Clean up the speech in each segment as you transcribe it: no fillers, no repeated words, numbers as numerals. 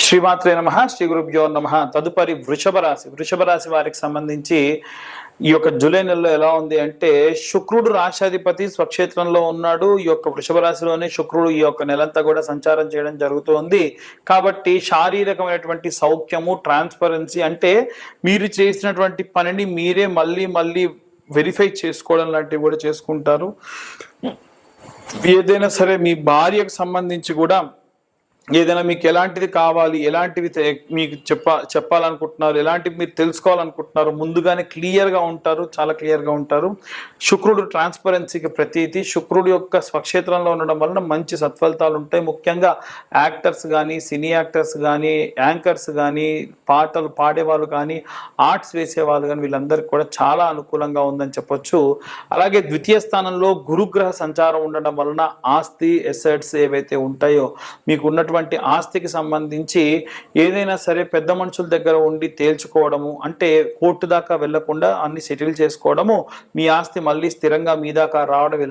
శ్రీమాత్రే నమః, శ్రీ గురుభ్యో నమః. తదుపరి వృషభ రాశి వారికి సంబంధించి ఈ యొక్క జూలై నెలలో ఎలా ఉంది అంటే, శుక్రుడు రాశాధిపతి స్వక్షేత్రంలో ఉన్నాడు. ఈ యొక్క వృషభ రాశిలోనే శుక్రుడు ఈ యొక్క నెలంతా కూడా సంచారం చేయడం జరుగుతుంది. కాబట్టి శారీరకమైనటువంటి సౌఖ్యము, ట్రాన్స్పరెన్సీ, అంటే మీరు చేసినటువంటి పనిని మీరే మళ్ళీ మళ్ళీ వెరిఫై చేసుకోవడం లాంటివి కూడా చేసుకుంటారు. ఏదైనా సరే మీ భార్యకు సంబంధించి కూడా ఏదైనా మీకు ఎలాంటిది కావాలి, ఎలాంటివి మీకు చెప్పాలనుకుంటున్నారు, ఎలాంటివి మీరు తెలుసుకోవాలనుకుంటున్నారు, ముందుగానే క్లియర్గా ఉంటారు, చాలా క్లియర్గా ఉంటారు. శుక్రుడు ట్రాన్స్పరెన్సీకి ప్రతీతి. శుక్రుడు యొక్క స్వక్షేత్రంలో ఉండడం వలన మంచి సత్ఫలితాలు ఉంటాయి. ముఖ్యంగా యాక్టర్స్ కానీ, సినీ యాక్టర్స్ కానీ, యాంకర్స్ కానీ, పాటలు పాడేవాళ్ళు కానీ, ఆర్ట్స్ వేసేవాళ్ళు కానీ, వీళ్ళందరికీ కూడా చాలా అనుకూలంగా ఉందని చెప్పొచ్చు. అలాగే ద్వితీయ స్థానంలో గురుగ్రహ సంచారం ఉండడం వలన ఆస్తి, ఎసెట్స్ ఏవైతే ఉంటాయో, మీకు ఉన్నటువంటి ఆస్తికి సంబంధించి ఏదైనా సరే పెద్ద మనుషుల దగ్గర ఉండి తేల్చుకోవడము, అంటే కోర్టు దాకా వెళ్లకుండా అన్ని సెటిల్ చేసుకోవడము, మీ ఆస్తి మళ్ళీ స్థిరంగా మీ దాకా రావడం,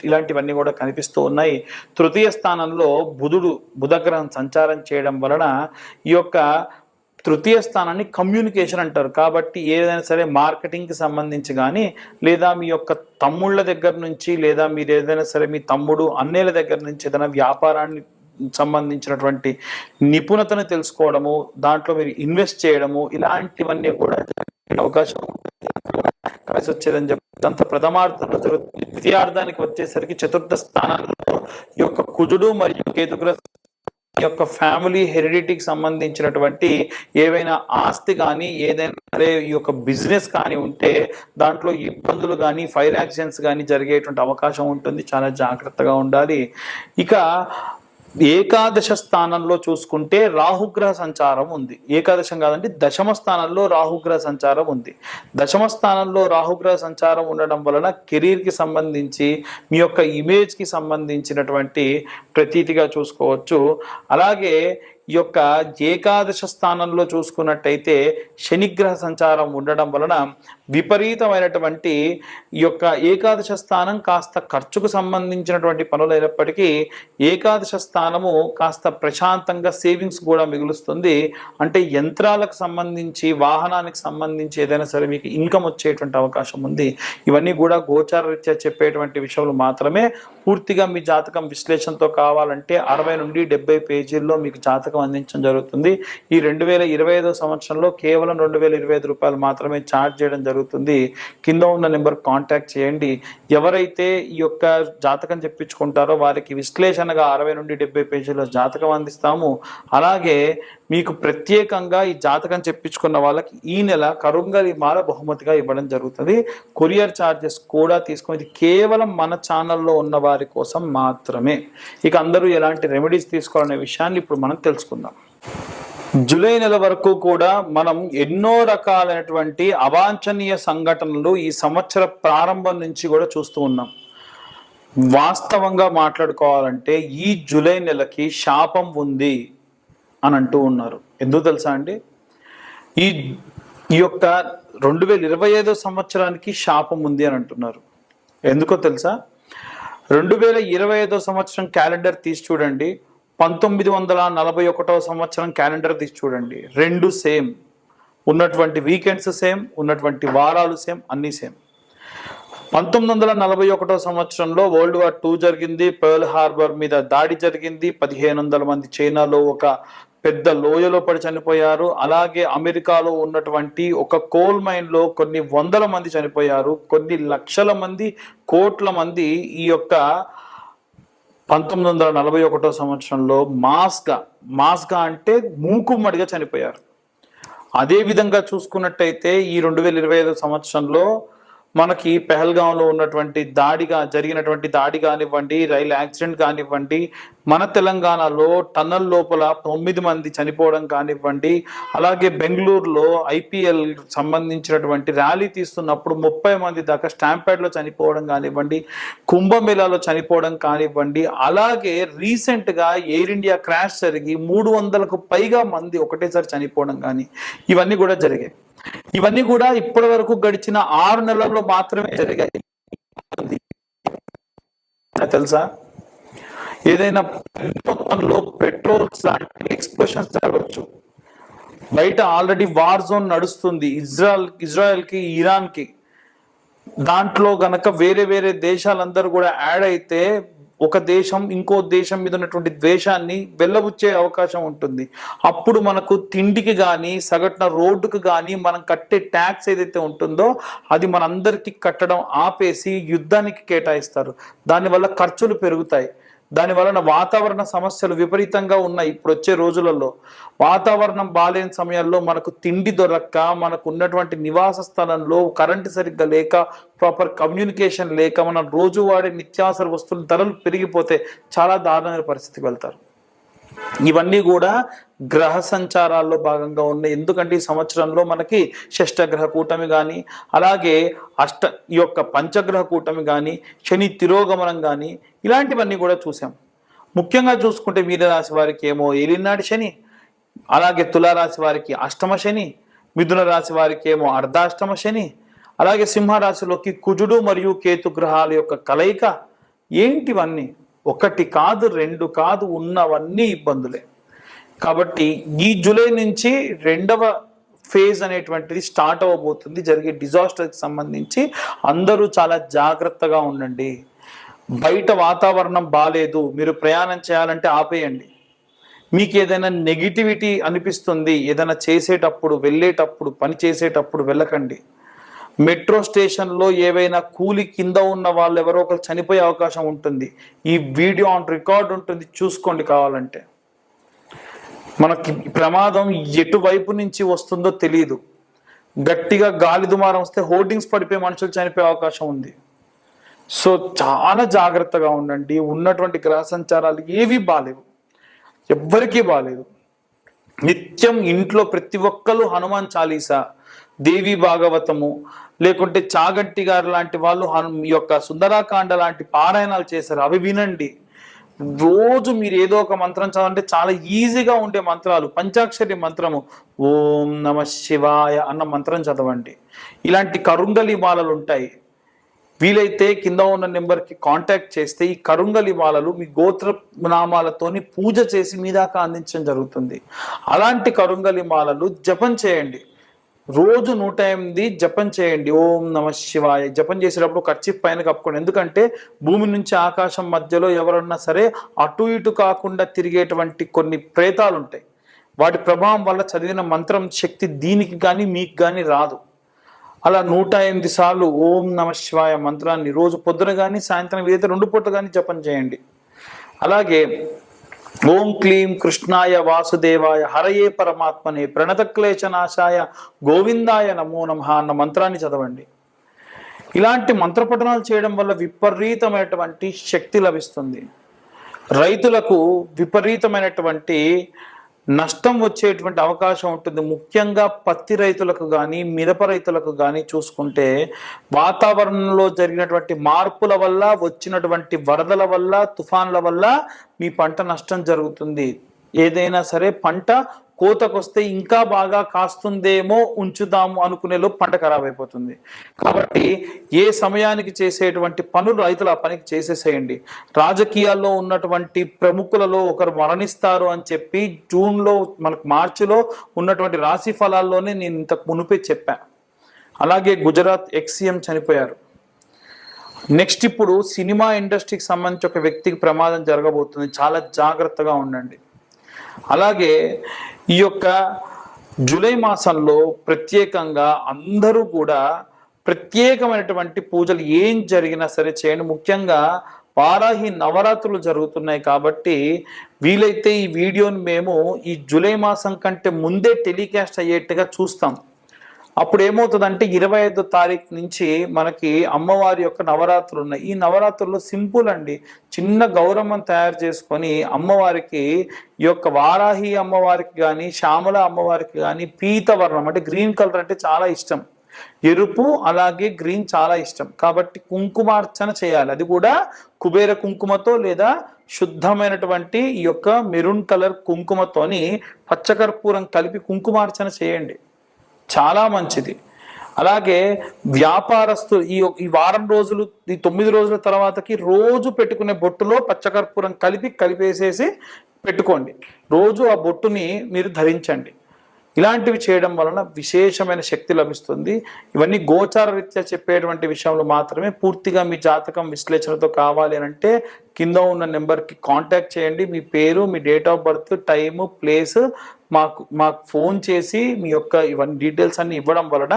ఇలాంటివన్నీ కూడా కనిపిస్తూ ఉన్నాయి. తృతీయ స్థానంలో బుధగ్రహం సంచారం చేయడం వలన ఈ యొక్క తృతీయ స్థానాన్ని కమ్యూనికేషన్ అంటారు. కాబట్టి ఏదైనా సరే మార్కెటింగ్కి సంబంధించి కానీ, లేదా మీ యొక్క తమ్ముళ్ళ దగ్గర నుంచి, లేదా మీరు ఏదైనా సరే మీ తమ్ముడు అన్నయ్యల దగ్గర నుంచి ఏదైనా వ్యాపారాన్ని సంబంధించినటువంటి నిపుణతను తెలుసుకోవడము, దాంట్లో మీరు ఇన్వెస్ట్ చేయడము, ఇలాంటివన్నీ కూడా అవకాశం కలిసి వచ్చేదని చెప్పి అంత ప్రథమార్థంలో జరుగుతుంది. ద్వితీయార్థానికి వచ్చేసరికి చతుర్థ స్థానంలో ఈ యొక్క కుజుడు మరియు కేతుగ్రహ యొక్క ఫ్యామిలీ హెరిడిటీకి సంబంధించినటువంటి ఏవైనా ఆస్తి కానీ, ఏదైనా సరే ఈ యొక్క బిజినెస్ కానీ ఉంటే దాంట్లో ఇబ్బందులు కానీ, ఫైర్ యాక్సిడెంట్స్ కానీ జరిగేటువంటి అవకాశం ఉంటుంది. చాలా జాగ్రత్తగా ఉండాలి. ఇక ఏకాదశ స్థానంలో చూసుకుంటే రాహుగ్రహ సంచారం ఉంది. ఏకాదశం కాదండి, దశమ స్థానంలో రాహుగ్రహ సంచారం ఉంది. దశమ స్థానంలో రాహుగ్రహ సంచారం ఉండడం వలన కెరీర్కి సంబంధించి, మీ యొక్క ఇమేజ్కి సంబంధించినటువంటి ప్రతీతిగా చూసుకోవచ్చు. అలాగే ఈ యొక్క ఏకాదశ స్థానంలో చూసుకున్నట్టయితే శనిగ్రహ సంచారం ఉండడం వలన విపరీతమైనటువంటి ఈ యొక్క ఏకాదశ స్థానం కాస్త ఖర్చుకు సంబంధించినటువంటి పనులు అయినప్పటికీ ఏకాదశ స్థానము కాస్త ప్రశాంతంగా సేవింగ్స్ కూడా మిగులుస్తుంది. అంటే యంత్రాలకు సంబంధించి, వాహనానికి సంబంధించి ఏదైనా సరే మీకు ఇన్కమ్ వచ్చేటువంటి అవకాశం ఉంది. ఇవన్నీ కూడా గోచార రీత్యా చెప్పేటువంటి విషయాలు మాత్రమే. పూర్తిగా మీ జాతకం విశ్లేషణతో కావాలంటే 60 నుండి 70 పేజీల్లో మీకు జాతకం అందించడం జరుగుతుంది. ఈ 2025 సంవత్సరంలో కేవలం 2025 రూపాయలు మాత్రమే ఛార్జ్ చేయడం జరుగుతుంది. కింద ఉన్న నెంబర్ కాంటాక్ట్ చేయండి. ఎవరైతే ఈ యొక్క జాతకం చెప్పించుకుంటారో వారికి విశ్లేషణగా 60 నుండి 70 పేజీల్లో జాతకం అందిస్తాము. అలాగే మీకు ప్రత్యేకంగా ఈ జాతకం చెప్పించుకున్న వాళ్ళకి ఈ నెల కరుంగలి మాల బహుమతిగా ఇవ్వడం జరుగుతుంది. కొరియర్ ఛార్జెస్ కూడా తీసుకుని, కేవలం మన ఛానల్లో ఉన్న వారి కోసం మాత్రమే. ఇక అందరూ ఎలాంటి రెమెడీస్ తీసుకోవాలనే విషయాన్ని ఇప్పుడు మనం తెలుసుకుందాం. జూలై నెల వరకు కూడా మనం ఎన్నో రకాలైనటువంటి అవాంఛనీయ సంఘటనలు ఈ సంవత్సర ప్రారంభం నుంచి కూడా చూస్తూ ఉన్నాం. వాస్తవంగా మాట్లాడుకోవాలంటే ఈ జూలై నెలకి శాపం ఉంది అని అంటూ ఉన్నారు. ఎందుకు తెలుసా అండి? ఈ యొక్క 2025 సంవత్సరానికి శాపం ఉంది అని అంటున్నారు. ఎందుకో తెలుసా? 2025 సంవత్సరం క్యాలెండర్ తీసి చూడండి, 1941 సంవత్సరం క్యాలెండర్ తీసి చూడండి, రెండు సేమ్. ఉన్నటువంటి వీకెండ్స్ సేమ్, ఉన్నటువంటి వారాలు సేమ్, అన్నీ సేమ్. 1941 సంవత్సరంలో వరల్డ్ వార్ 2 జరిగింది. పర్ల్ హార్బర్ మీద దాడి జరిగింది. 1500 మంది చైనాలో ఒక పెద్ద లోయలో పడి చనిపోయారు. అలాగే అమెరికాలో ఉన్నటువంటి ఒక కోల్ మైన్లో కొన్ని వందల మంది చనిపోయారు. కొన్ని లక్షల మంది, కోట్ల మంది ఈ యొక్క 1941 సంవత్సరంలో మాస్గా అంటే మూకుమ్మడిగా చనిపోయారు. అదే విధంగా చూసుకున్నట్టయితే ఈ 2025 సంవత్సరంలో మనకి పెహల్గాంలో ఉన్నటువంటి జరిగినటువంటి దాడి కానివ్వండి, రైలు యాక్సిడెంట్ కానివ్వండి, మన తెలంగాణలో టన్నల్ లోపల 9 మంది చనిపోవడం కానివ్వండి, అలాగే బెంగళూరులో IPL సంబంధించినటువంటి ర్యాలీ తీస్తున్నప్పుడు 30 మంది దాకా స్టాంపేడ్లో చనిపోవడం కానివ్వండి, కుంభమేళాలో చనిపోవడం కానివ్వండి, అలాగే రీసెంట్గా ఎయిర్ ఇండియా క్రాష్ జరిగి 300కు పైగా మంది ఒకటేసారి చనిపోవడం కానీ, ఇవన్నీ కూడా జరిగాయి. ఇవన్నీ కూడా ఇప్పటి వరకు గడిచిన 6 నెలల్లో మాత్రమే జరిగాయి. తెలుసా? ఏదైనా మొత్తంలో పెట్రోల్స్ లాంటి ఎక్స్ప్లోషన్స్ జరగవచ్చు. బయట ఆల్రెడీ వార్ జోన్ నడుస్తుంది ఇజ్రాయెల్కి ఇరాన్కి. దాంట్లో గనక వేరే వేరే దేశాలందరూ కూడా యాడ్ అయితే ఒక దేశం ఇంకో దేశం మీద ఉన్నటువంటి ద్వేషాన్ని వెళ్ళబుచ్చే అవకాశం ఉంటుంది. అప్పుడు మనకు తిండికి కానీ సగటున రోడ్డుకు కానీ మనం కట్టే ట్యాక్స్ ఏదైతే ఉంటుందో అది మనందరికీ కట్టడం ఆపేసి యుద్ధానికి కేటాయిస్తారు. దానివల్ల ఖర్చులు పెరుగుతాయి. దాని వలన వాతావరణ సమస్యలు విపరీతంగా ఉన్నాయి. ఇప్పుడు వచ్చే రోజులలో వాతావరణం బాలేని సమయాల్లో మనకు తిండి దొరక్క, మనకు ఉన్నటువంటి నివాస స్థలంలో కరెంటు సరిగ్గా లేక, ప్రాపర్ కమ్యూనికేషన్ లేక, మనం రోజు వాడే నిత్యావసర వస్తువుల ధరలు పెరిగిపోతే చాలా దారుణమైన పరిస్థితికి వెళ్తారు. ఇవన్నీ కూడా గ్రహ సంచారాల్లో భాగంగా ఉన్నాయి. ఎందుకంటే ఈ సంవత్సరంలో మనకి షష్టగ్రహ కూటమి కానీ, అలాగే ఈ యొక్క పంచగ్రహ కూటమి కానీ, శని తిరోగమనం కానీ, ఇలాంటివన్నీ కూడా చూసాం. ముఖ్యంగా చూసుకుంటే మీనరాశి వారికి ఏమో ఏలినాటి శని, అలాగే తులారాశి వారికి అష్టమ శని, మిథున రాశి వారికి ఏమో అర్ధాష్టమ శని, అలాగే సింహరాశిలోకి కుజుడు మరియు కేతు గ్రహాల యొక్క కలయిక. ఏంటివన్నీ? ఒకటి కాదు, రెండు కాదు, ఉన్నవన్నీ ఇబ్బందులే. కాబట్టి ఈ జూలై నుంచి రెండవ ఫేజ్ అనేటువంటిది స్టార్ట్ అవ్వబోతుంది. జరిగే డిజాస్టర్కి సంబంధించి అందరూ చాలా జాగ్రత్తగా ఉండండి. బయట వాతావరణం బాలేదు, మీరు ప్రయాణం చేయాలంటే ఆపేయండి. మీకు ఏదైనా నెగిటివిటీ అనిపిస్తుంది, ఏదైనా చేసేటప్పుడు, వెళ్ళేటప్పుడు, పని చేసేటప్పుడు వెళ్ళకండి. మెట్రో స్టేషన్లో ఏవైనా కూలి కింద ఉన్న వాళ్ళు ఎవరో ఒకరు చనిపోయే అవకాశం ఉంటుంది. ఈ వీడియో ఆన్ రికార్డ్ ఉంటుంది, చూసుకోండి కావాలంటే. మనకి ప్రమాదం ఎటువైపు నుంచి వస్తుందో తెలియదు. గట్టిగా గాలి దుమారం వస్తే హోర్డింగ్స్ పడిపోయి మనుషులు చనిపోయే అవకాశం ఉంది. సో చాలా జాగ్రత్తగా ఉండండి. ఉన్నటువంటి గ్రహ సంచారాలు ఏవి బాలేవు, ఎవ్వరికీ బాలేదు. నిత్యం ఇంట్లో ప్రతి ఒక్కరు హనుమాన్ చాలీసా, దేవి భాగవతము, లేకుంటే చాగంటి గారు లాంటి వాళ్ళు ఈ యొక్క సుందరాకాండ లాంటి పారాయణాలు చేశారు, అవి వినండి. రోజు మీరు ఏదో ఒక మంత్రం చదవంటే చాలా ఈజీగా ఉండే మంత్రాలు. పంచాక్షరి మంత్రము ఓం నమ శివాయ అన్న మంత్రం చదవండి. ఇలాంటి కరుంగలి మాలలు ఉంటాయి. వీలైతే కింద ఉన్న నెంబర్కి కాంటాక్ట్ చేస్తే ఈ కరుంగలి మాలలు మీ గోత్ర నామాలతోని పూజ చేసి మీ దాకా అందించడం జరుగుతుంది. అలాంటి కరుంగలి మాలలు జపం చేయండి. రోజు 108 జపం చేయండి. ఓం నమ శివాయ జపం చేసేటప్పుడు కర్చీఫ్ పైన కప్పుకోండి. ఎందుకంటే భూమి నుంచి ఆకాశం మధ్యలో ఎవరన్నా సరే అటు ఇటు కాకుండా తిరిగేటువంటి కొన్ని ప్రేతాలు ఉంటాయి. వాటి ప్రభావం వల్ల చదివిన మంత్రం శక్తి దీనికి కానీ మీకు కానీ రాదు. అలా 108 సార్లు ఓం నమ శివాయ మంత్రాన్ని రోజు పొద్దున కానీ సాయంత్రం ఏదైతే 2 పూటలు కానీ జపం చేయండి. అలాగే ఓం క్లీం కృష్ణాయ వాసుదేవాయ హరయే పరమాత్మనే ప్రణతక్లేశనాశాయ గోవిందాయ నమో నమః అన్న మంత్రాన్ని చదవండి. ఇలాంటి మంత్రపఠనాలు చేయడం వల్ల విపరీతమైనటువంటి శక్తి లభిస్తుంది. రైతులకు విపరీతమైనటువంటి నష్టం వచ్చేటువంటి అవకాశం ఉంటుంది. ముఖ్యంగా పత్తి రైతులకు కానీ, మిరప రైతులకు కానీ చూసుకుంటే వాతావరణంలో జరిగినటువంటి మార్పుల వల్ల, వచ్చినటువంటి వరదల వల్ల, తుఫాన్ల వల్ల మీ పంట నష్టం జరుగుతుంది. ఏదైనా సరే పంట కోతకొస్తే ఇంకా బాగా కాస్తుందేమో ఉంచుదాము అనుకునేలో పంట ఖరాబ్ అయిపోతుంది. కాబట్టి ఏ సమయానికి చేసేటువంటి పనులు రైతులు ఆ పనికి చేసేసేయండి. రాజకీయాల్లో ఉన్నటువంటి ప్రముఖులలో ఒకరు మరణిస్తారు అని చెప్పి జూన్లో మనకు మార్చిలో ఉన్నటువంటి రాశి ఫలాల్లోనే నేను ఇంతకు మునిపే చెప్పాను. అలాగే గుజరాత్ ఎక్స్-సీఎం చనిపోయారు. నెక్స్ట్ ఇప్పుడు సినిమా ఇండస్ట్రీకి సంబంధించి ఒక వ్యక్తికి ప్రమాదం జరగబోతుంది. చాలా జాగ్రత్తగా ఉండండి. అలాగే ఈ యొక్క జూలై మాసంలో ప్రత్యేకంగా అందరూ కూడా ప్రత్యేకమైనటువంటి పూజలు ఏం జరిగినా సరే చేయండి. ముఖ్యంగా వారాహి నవరాత్రులు జరుగుతున్నాయి కాబట్టి వీలైతే ఈ వీడియోని మేము ఈ జూలై మాసం కంటే ముందే టెలికాస్ట్ అయ్యేట్టుగా చూస్తాం. అప్పుడు ఏమవుతుందంటే 25వ తారీఖు నుంచి మనకి అమ్మవారి యొక్క నవరాత్రులు ఉన్నాయి. ఈ నవరాత్రుల్లో సింపుల్ అండి, చిన్న గౌరమ్మను తయారు చేసుకొని అమ్మవారికి ఈ యొక్క వారాహి అమ్మవారికి కానీ, శ్యామల అమ్మవారికి కానీ పీతవర్ణం అంటే గ్రీన్ కలర్ అంటే చాలా ఇష్టం. ఎరుపు అలాగే గ్రీన్ చాలా ఇష్టం కాబట్టి కుంకుమార్చన చేయాలి. అది కూడా కుబేర కుంకుమతో లేదా శుద్ధమైనటువంటి ఈ యొక్క మెరూన్ కలర్ కుంకుమతోని పచ్చకర్పూరం కలిపి కుంకుమార్చన చేయండి, చాలా మంచిది. అలాగే వ్యాపారస్తులు ఈ వారం రోజులు, ఈ 9 రోజుల తర్వాతకి రోజు పెట్టుకునే బొట్టులో పచ్చకర్పూరం కలిపేసేసి పెట్టుకోండి. రోజు ఆ బొట్టుని మీరు ధరించండి. ఇలాంటివి చేయడం వలన విశేషమైన శక్తి లభిస్తుంది. ఇవన్నీ గోచార రీత్యా చెప్పేటువంటి విషయంలో మాత్రమే. పూర్తిగా మీ జాతకం విశ్లేషణతో కావాలి అని అంటే కింద ఉన్న నెంబర్కి కాంటాక్ట్ చేయండి. మీ పేరు, మీ date of birth, time, place మాకు ఫోన్ చేసి మీ యొక్క ఇవన్నీ డీటెయిల్స్ అన్ని ఇవ్వడం వలన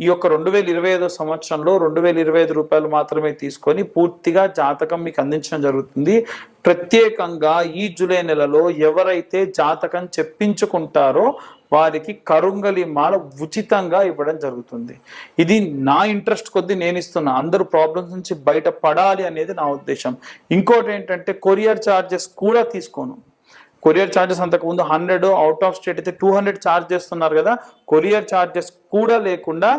ఈ యొక్క 2025 సంవత్సరంలో 2025 రూపాయలు మాత్రమే తీసుకొని పూర్తిగా జాతకం మీకు అందించడం జరుగుతుంది. ప్రత్యేకంగా ఈ జూలై నెలలో ఎవరైతే జాతకం చెప్పించుకుంటారో వారికి కరుంగలి మాల ఉచితంగా ఇవ్వడం జరుగుతుంది. ఇది నా ఇంట్రెస్ట్ కొద్దీ నేను ఇస్తున్నా. అందరూ ప్రాబ్లమ్స్ నుంచి బయటపడాలి అనేది నా ఉద్దేశం. ఇంకోటి ఏంటంటే కొరియర్ ఛార్జెస్ కూడా తీసుకోను. కొరియర్ ఛార్జెస్ అంతకుముందు 100, అవుట్ ఆఫ్ స్టేట్ అయితే 200 ఛార్జ్ చేస్తున్నారు కదా. కొరియర్ ఛార్జెస్ కూడా లేకుండా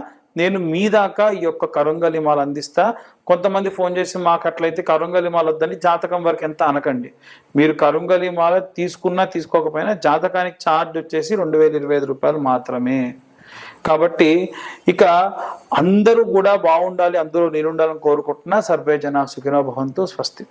నేను మీ దాకా ఈ యొక్క కరుంగలి మాల అందిస్తా. కొంతమంది ఫోన్ చేసి మాకు అట్లయితే కరుంగలి మాల వద్దని జాతకం వరకు ఎంత అనకండి. మీరు కరుంగలి మాల తీసుకున్నా తీసుకోకపోయినా జాతకానికి ఛార్జ్ వచ్చేసి 2025 రూపాయలు మాత్రమే. కాబట్టి ఇక అందరూ కూడా బాగుండాలి, అందరూ నేనుండాలని కోరుకుంటున్నా. సర్వే జనా సుఖినో భవంతు. స్వస్తి.